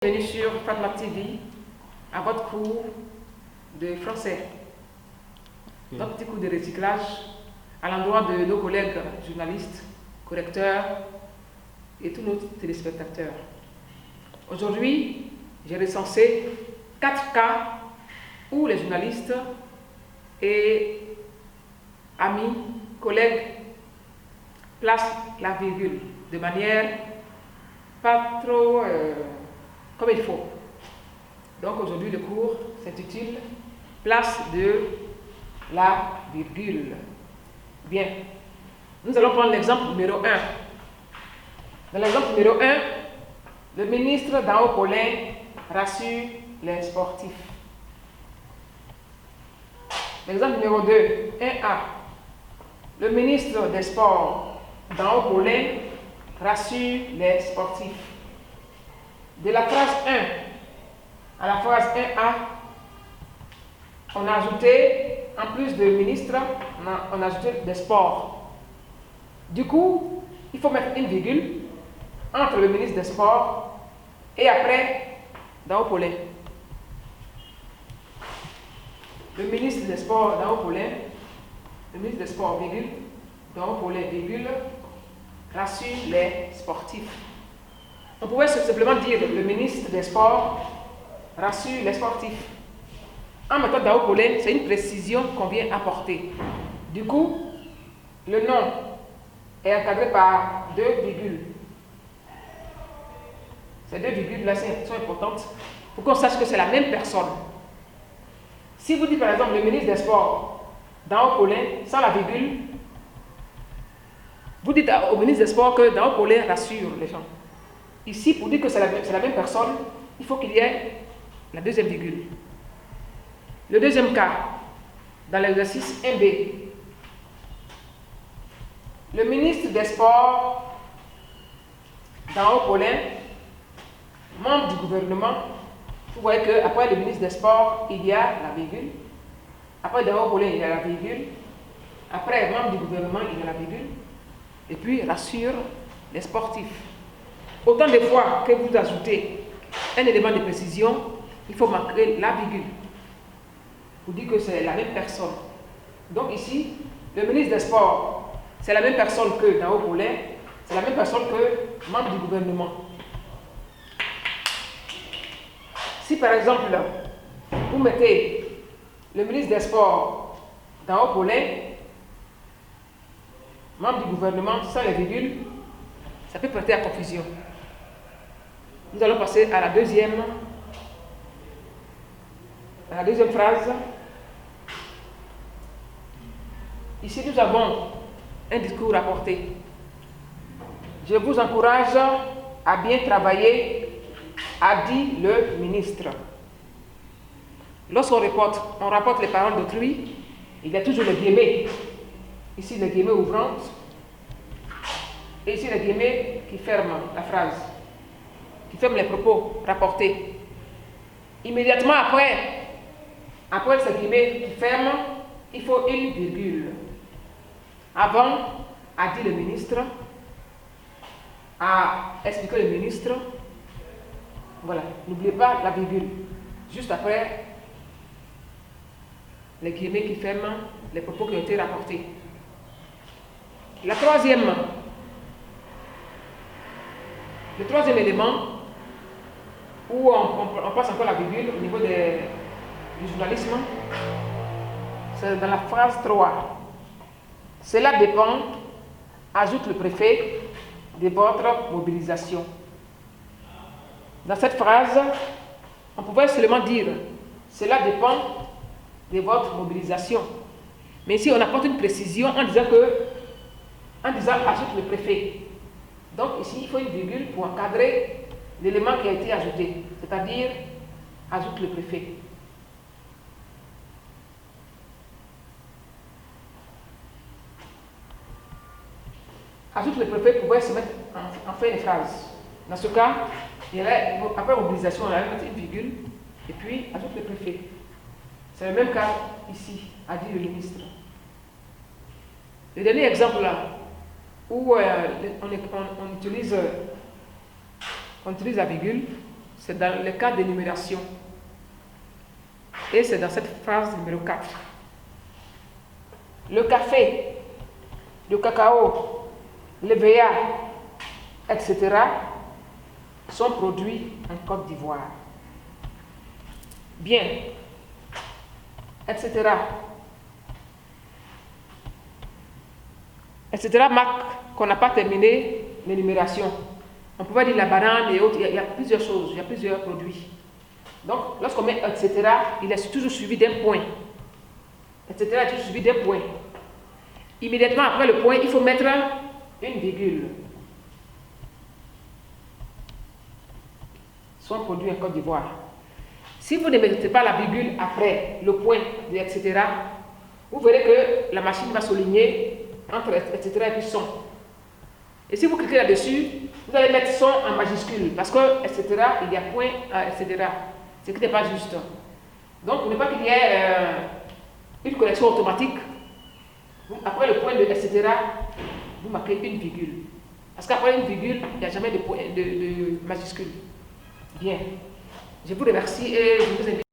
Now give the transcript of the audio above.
Bienvenue sur Fatma TV, à votre cours de français. Notre petit cours de recyclage à l'endroit de nos collègues journalistes, correcteurs et tous nos téléspectateurs. Aujourd'hui, j'ai recensé 4 cas où les journalistes et amis, collègues placent la virgule de manière pas trop comme il faut. Donc aujourd'hui, le cours s'intitule Place de la virgule. Bien, nous allons prendre l'exemple numéro 1. Dans l'exemple numéro 1, le ministre d'En Haut Paulin rassure les sportifs. L'exemple numéro 2, 1A. Le ministre des Sports d'En Haut Paulin rassure les sportifs. De la phrase 1 à la phrase 1A, on a ajouté, en plus de ministre, on a ajouté des sports. Du coup, il faut mettre une virgule entre le ministre des Sports et après d'En Haut Paulin. Le ministre des Sports d'En Haut Paulin, le ministre des Sports, virgule, d'En Haut Paulin, virgule, rassure les sportifs. On pouvait simplement dire le ministre des Sports rassure les sportifs. En méthode d'En Haut Paulin, c'est une précision qu'on vient apporter. Du coup, le nom est encadré par 2 virgules. Ces 2 virgules-là sont importantes pour qu'on sache que c'est la même personne. Si vous dites par exemple le ministre des Sports d'En Haut Paulin, sans la virgule, vous dites au ministre des Sports que d'En Haut Paulin rassure les gens. Ici, pour dire que c'est la même personne, il faut qu'il y ait la deuxième virgule. Le deuxième cas, dans l'exercice 1B, le ministre des Sports d'En Haut Paulin, membre du gouvernement, vous voyez qu'après le ministre des Sports, il y a la virgule. Après d'En Haut Paulin, il y a la virgule. Après, membre du gouvernement, il y a la virgule. Et puis, rassure les sportifs. Autant de fois que vous ajoutez un élément de précision, il faut marquer la virgule pour dire que c'est la même personne. Donc ici, le ministre des Sports, c'est la même personne que d'En Haut Paulin, c'est la même personne que membre du gouvernement. Si par exemple, vous mettez le ministre des Sports d'En Haut Paulin, membre du gouvernement, sans les virgules, ça peut prêter à confusion. Nous allons passer à la deuxième phrase. Ici, nous avons un discours à porter. Je vous encourage à bien travailler, a dit le ministre. Lorsqu'on rapporte les paroles d'autrui, il y a toujours les guillemets. Ici, les guillemets ouvrantes. Et ici, les guillemets qui ferment la phrase, qui ferment les propos rapportés. Immédiatement après ces guillemets qui ferment, il faut une virgule. Avant, a dit le ministre, a expliqué le ministre. Voilà, n'oubliez pas la virgule. Juste après, les guillemets qui ferment les propos qui ont été rapportés. Le troisième élément, où on passe encore la virgule au niveau du journalisme, c'est dans la phrase 3. Cela dépend, ajoute le préfet, de votre mobilisation. Dans cette phrase, on pouvait seulement dire cela dépend de votre mobilisation. Mais ici, on apporte une précision en disant ajoute le préfet. Donc ici, il faut une virgule pour encadrer l'élément qui a été ajouté, c'est-à-dire ajoute le préfet. Ajoute le préfet pouvait se mettre en fin de phrase. Dans ce cas, après mobilisation, on allait mettre une virgule et puis ajoute le préfet. C'est le même cas ici, a dit le ministre. Le dernier exemple là, où on utilise la virgule, c'est dans le cas d'énumération. Et c'est dans cette phrase numéro 4. Le café, le cacao, l'EVA, etc. sont produits en Côte d'Ivoire. Bien, etc. Etc. marque qu'on n'a pas terminé l'énumération. On peut dire la banane et autres, il y a plusieurs choses, il y a plusieurs produits. Donc, lorsqu'on met etc., il est toujours suivi d'un point. Etc. est toujours suivi d'un point. Immédiatement après le point, il faut mettre une virgule. Sont produits en Côte d'Ivoire. Si vous ne mettez pas la virgule après le point de etc., vous verrez que la machine va souligner entre etc. et puis son. Et si vous cliquez là-dessus, vous allez mettre son en majuscule parce que etc. il y a point à etc. Ce qui n'est pas juste. Donc, pour ne pas qu'il y ait une correction automatique, après le point de etc., vous marquez une virgule. Parce qu'après une virgule, il n'y a jamais de majuscule. Bien. Je vous remercie et je vous invite.